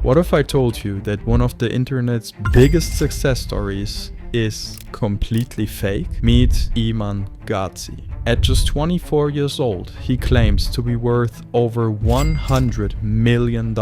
What if I told you that one of the internet's biggest success stories is completely fake? Meet Iman Gadzhi. At just 24 years old, he claims to be worth over $100 million,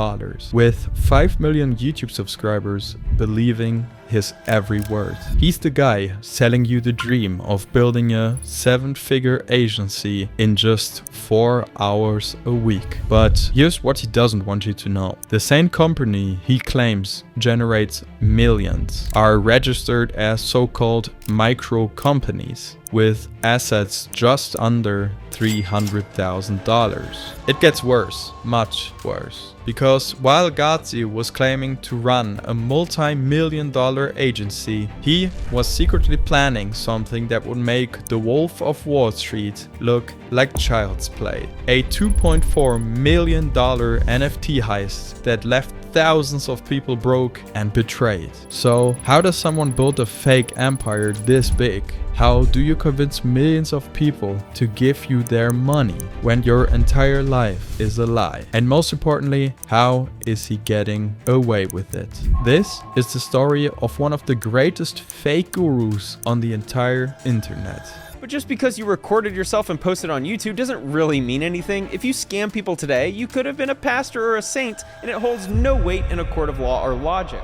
with 5 million YouTube subscribers believing his every word. He's the guy selling you the dream of building a 7-figure agency in just 4 hours a week. But here's what he doesn't want you to know. The same company he claims generates millions are registered as so-called micro companies with assets just under $300,000. It gets worse, much worse. Because while Gadzhi was claiming to run a multi-million-dollar agency, he was secretly planning something that would make the Wolf of Wall Street look like child's play. A $2.4 million NFT heist that left thousands of people broke and betrayed. So, how does someone build a fake empire this big? How do you convince millions of people to give you their money when your entire life is a lie? And most importantly, how is he getting away with it? This is the story of one of the greatest fake gurus on the entire internet. But just because you recorded yourself and posted on YouTube doesn't really mean anything. If you scam people today, you could have been a pastor or a saint, and it holds no weight in a court of law or logic.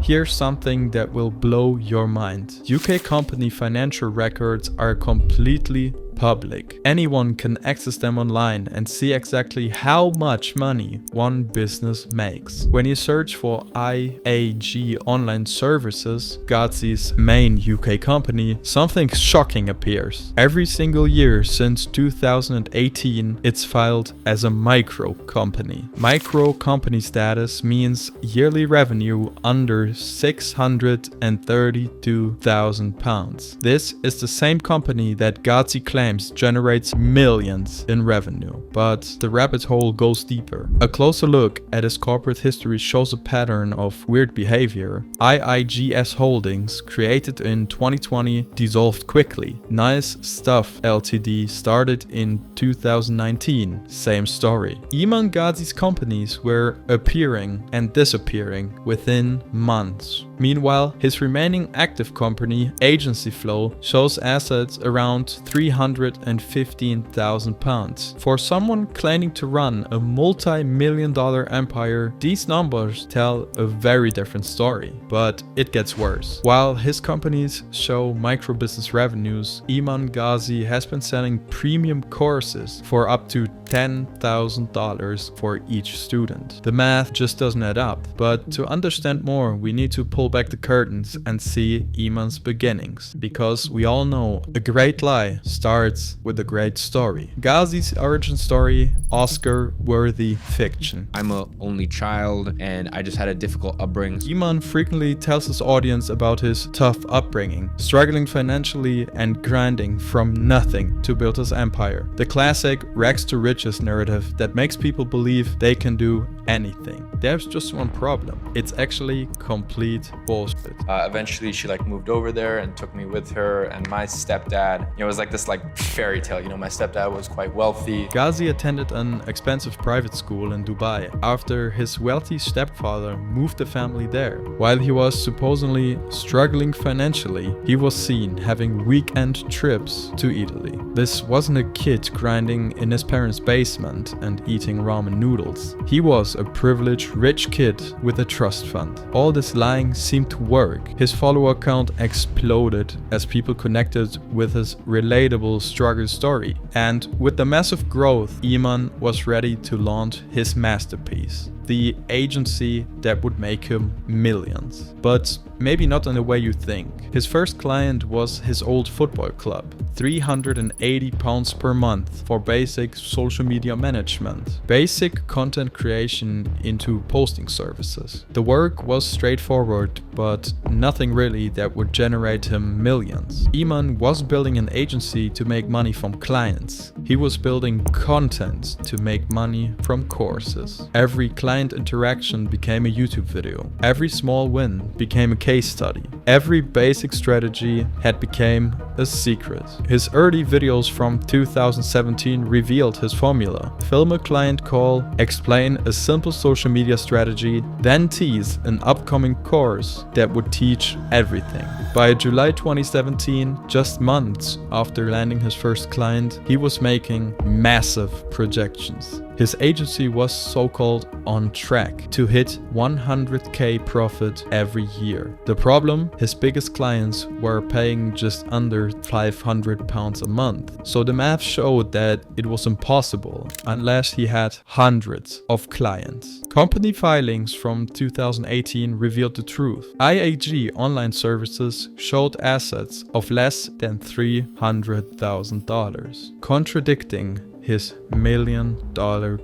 Here's something that will blow your mind. UK company financial records are completely public. Anyone can access them online and see exactly how much money one business makes. When you search for IAG online services, Gadzhi's main UK company, something shocking appears. Every single year since 2018, it's filed as a micro company. Micro company status means yearly revenue under £632,000. This is the same company that Gadzhi claims generates millions in revenue. But the rabbit hole goes deeper. A closer look at his corporate history shows a pattern of weird behavior. IIGS Holdings, created in 2020, dissolved quickly. Nice Stuff Ltd started in 2019. Same story. Iman Gadzhi's companies were appearing and disappearing within months. Meanwhile, his remaining active company, Agency Flow, shows assets around £315,000. For someone claiming to run a multi-million-dollar empire, these numbers tell a very different story. But it gets worse. While his companies show micro-business revenues, Iman Gadzhi has been selling premium courses for up to $10,000 for each student. The math just doesn't add up. But to understand more, we need to pull back the curtains and see Iman's beginnings, because we all know a great lie starts with a great story. Gadzhi's origin story, Oscar-worthy fiction. I'm an only child and I just had a difficult upbringing. Iman frequently tells his audience about his tough upbringing, struggling financially and grinding from nothing to build his empire. The classic rags to riches narrative that makes people believe they can do anything. There's just one problem. It's actually complete bullshit. Eventually she moved over there and took me with her, and my stepdad, it was like this fairy tale. My stepdad was quite wealthy. Gadzhi attended an expensive private school in Dubai after his wealthy stepfather moved the family there. While he was supposedly struggling financially, he was seen having weekend trips to Italy. This wasn't a kid grinding in his parents' basement and eating ramen noodles. He was a privileged rich kid with a trust fund. All this lying seemed to work. His follower count exploded as people connected with his relatable struggle story. And with the massive growth, Iman was ready to launch his masterpiece, the agency that would make him millions. But maybe not in the way you think. His first client was his old football club. £380 per month for basic social media management, basic content creation into posting services. The work was straightforward, but nothing really that would generate him millions. Iman wasn't building an agency to make money from clients. He was building content to make money from courses. Every client interaction became a YouTube video. Every small win became a case study. Every basic strategy had become a secret. His early videos from 2017 revealed his formula. Film a client call, explain a simple social media strategy, then tease an upcoming course that would teach everything. By July 2017, just months after landing his first client, he was making massive projections. His agency was so-called on track to hit 100k profit every year. The problem, his biggest clients were paying just under £500 a month. So the math showed that it was impossible unless he had hundreds of clients. Company filings from 2018 revealed the truth. IAG online services showed assets of less than $300,000, contradicting his $1 million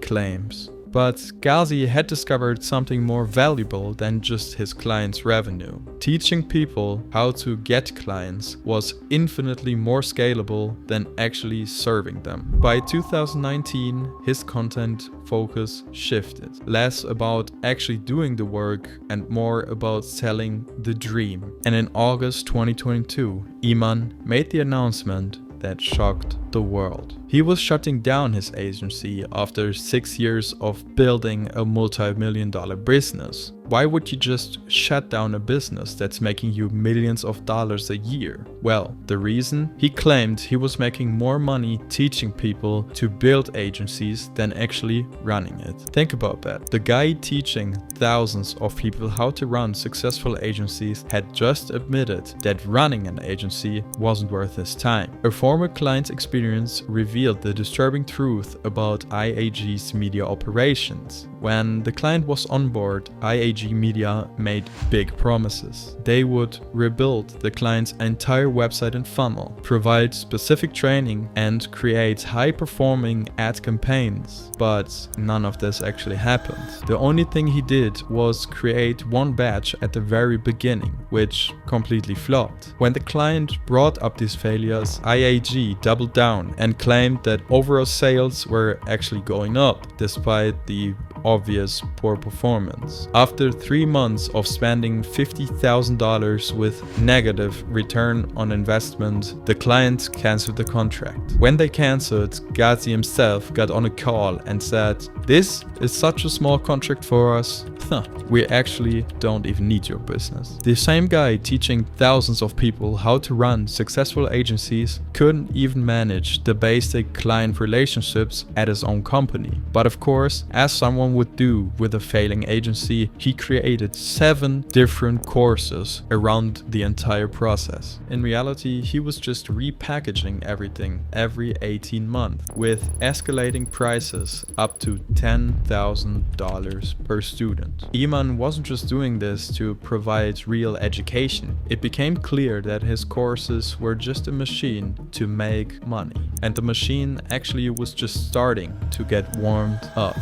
claims. But Gadzhi had discovered something more valuable than just his clients' revenue. Teaching people how to get clients was infinitely more scalable than actually serving them. By 2019, his content focus shifted. Less about actually doing the work and more about selling the dream. And in August 2022, Iman made the announcement that shocked the world. He was shutting down his agency after 6 years of building a multi-million-dollar business. Why would you just shut down a business that's making you millions of dollars a year? Well, the reason? He claimed he was making more money teaching people to build agencies than actually running it. Think about that. The guy teaching thousands of people how to run successful agencies had just admitted that running an agency wasn't worth his time. A former client's experience revealed the disturbing truth about IAG's media operations. When the client was on board, IAG Media made big promises. They would rebuild the client's entire website and funnel, provide specific training, and create high-performing ad campaigns. But none of this actually happened. The only thing he did was create one batch at the very beginning, which completely flopped. When the client brought up these failures, IAG doubled down and claimed that overall sales were actually going up, despite the obvious poor performance. After 3 months of spending $50,000 with negative return on investment, the client cancelled the contract. When they cancelled, Gadzhi himself got on a call and said, "This is such a small contract for us. We actually don't even need your business." The same guy teaching thousands of people how to run successful agencies couldn't even manage the basic client relationships at his own company. But of course, as someone would do with a failing agency, he created 7 different courses around the entire process. In reality, he was just repackaging everything every 18 months with escalating prices up to $10,000 per student. Iman wasn't just doing this to provide real education. It became clear that his courses were just a machine to make money. And the machine actually was just starting to get warmed up.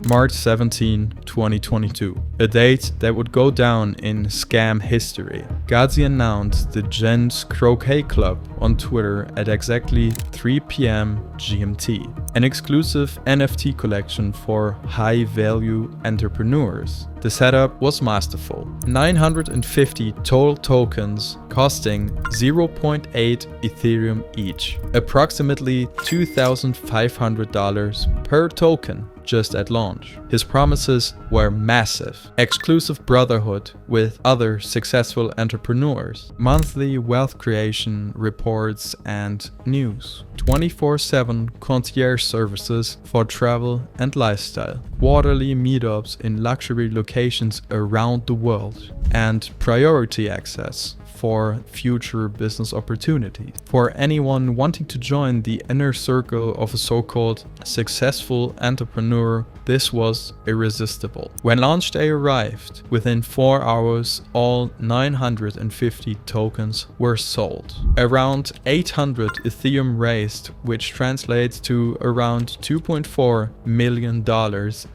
March 17, 2022, a date that would go down in scam history. Gadzhi announced the Gents Croquet Club on Twitter at exactly 3 p.m. GMT, an exclusive NFT collection for high-value entrepreneurs. The setup was masterful. 950 total tokens costing 0.8 Ethereum each, approximately $2,500 per token just at launch. His promises were massive. Exclusive brotherhood with other successful entrepreneurs, monthly wealth creation reports and news, 24/7 concierge services for travel and lifestyle, quarterly meetups in luxury locations around the world, and priority access for future business opportunities. For anyone wanting to join the inner circle of a so-called successful entrepreneur, this was irresistible. When launch day arrived, within 4 hours, all 950 tokens were sold. Around 800 Ethereum raised, which translates to around $2.4 million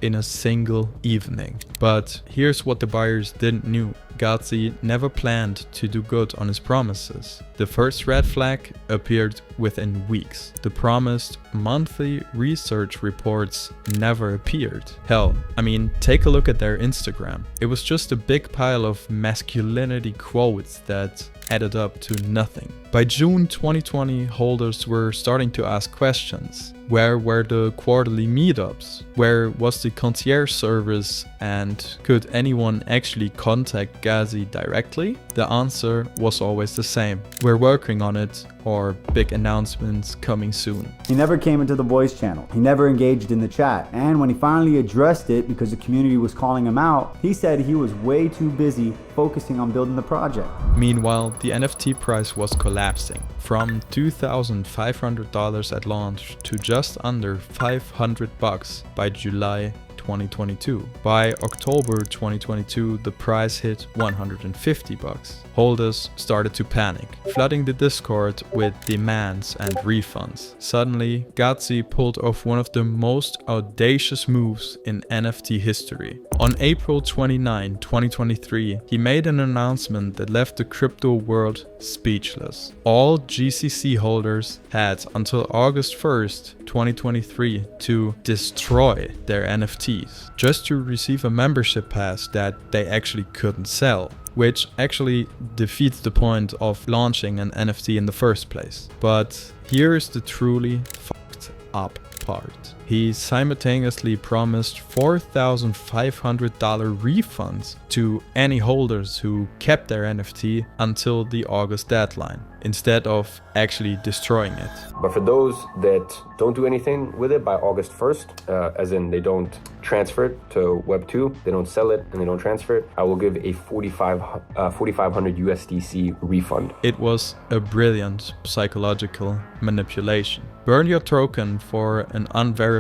in a single evening. But here's what the buyers didn't know. Gadzhi never planned to do good on his promises. The first red flag appeared within weeks. The promised monthly research reports never appeared. Hell, I mean, take a look at their Instagram. It was just a big pile of masculinity quotes that added up to nothing. By June 2020, holders were starting to ask questions. Where were the quarterly meetups? Where was the concierge service? And could anyone actually contact Gadzhi directly? The answer was always the same. We're working on it, or big announcements coming soon. He never came into the voice channel. He never engaged in the chat. And when he finally addressed it because the community was calling him out, he said he was way too busy focusing on building the project. Meanwhile, the NFT price was collapsing from $2,500 at launch to just under $500 by July 2022. By October 2022, the price hit $150. Holders started to panic, flooding the Discord with demands and refunds. Suddenly, Gadzhi pulled off one of the most audacious moves in NFT history. On April 29, 2023, he made an announcement that left the crypto world speechless. All GCC holders had until August 1st, 2023 to destroy their NFTs, just to receive a membership pass that they actually couldn't sell, which actually defeats the point of launching an NFT in the first place. But here's the truly fucked up part. He simultaneously promised $4,500 refunds to any holders who kept their NFT until the August deadline, instead of actually destroying it. But for those that don't do anything with it by August 1st, as in they don't transfer it to Web 2, they don't sell it and they don't transfer it, I will give a 4,500 USDC refund. It was a brilliant psychological manipulation. Burn your token for an unverified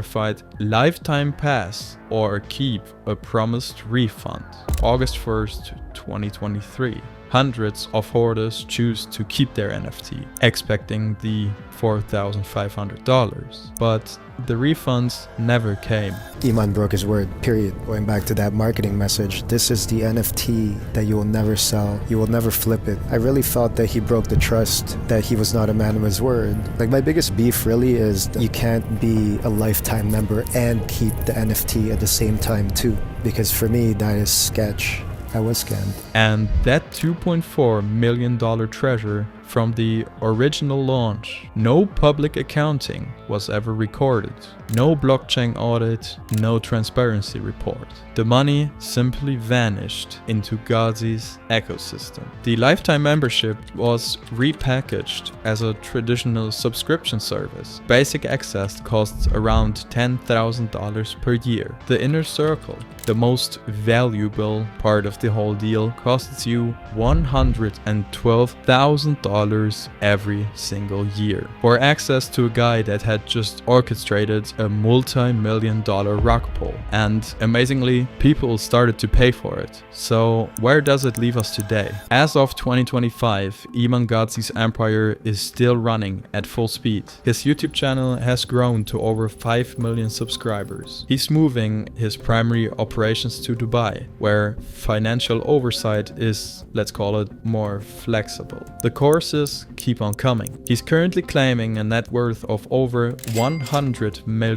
lifetime pass or keep a promised refund. August 1st, 2023. Hundreds of hoarders choose to keep their NFT, expecting the $4,500. But the refunds never came. Iman broke his word, period. Going back to that marketing message, this is the NFT that you will never sell. You will never flip it. I really felt that he broke the trust, that he was not a man of his word. Like, my biggest beef really is you can't be a lifetime member and keep the NFT at the same time too. Because for me, that is sketch. I was scammed. And that $2.4 million treasure from the original launch, no public accounting was ever recorded, no blockchain audit, no transparency report. The money simply vanished into Gadzhi's ecosystem. The lifetime membership was repackaged as a traditional subscription service. Basic access costs around $10,000 per year. The inner circle, the most valuable part of the whole deal, costs you $112,000 every single year for access to a guy that had just orchestrated a multi-million-dollar rug pull. And amazingly, people started to pay for it. So where does it leave us today? As of 2025, Iman Gadzhi's empire is still running at full speed. His YouTube channel has grown to over 5 million subscribers. He's moving his primary operations to Dubai, where financial oversight is, let's call it, more flexible. The courses keep on coming. He's currently claiming a net worth of over $100 million.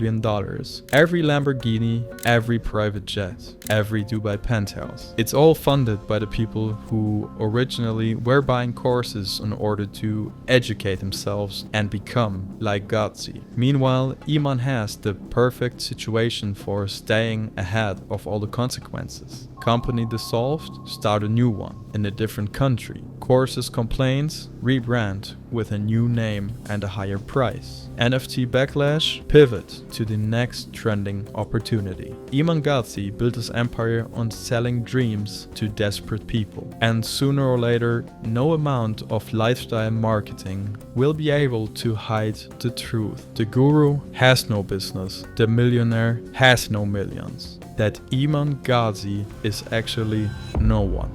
Every Lamborghini, every private jet, every Dubai penthouse. It's all funded by the people who originally were buying courses in order to educate themselves and become like Gadzhi. Meanwhile, Iman has the perfect situation for staying ahead of all the consequences. Company dissolved, start a new one in a different country. Courses complaints, rebrand with a new name and a higher price. NFT backlash, pivot to the next trending opportunity. Iman Gadzhi built his empire on selling dreams to desperate people. And sooner or later, no amount of lifestyle marketing will be able to hide the truth. The guru has no business. The millionaire has no millions. That Iman Gadzhi is actually no one.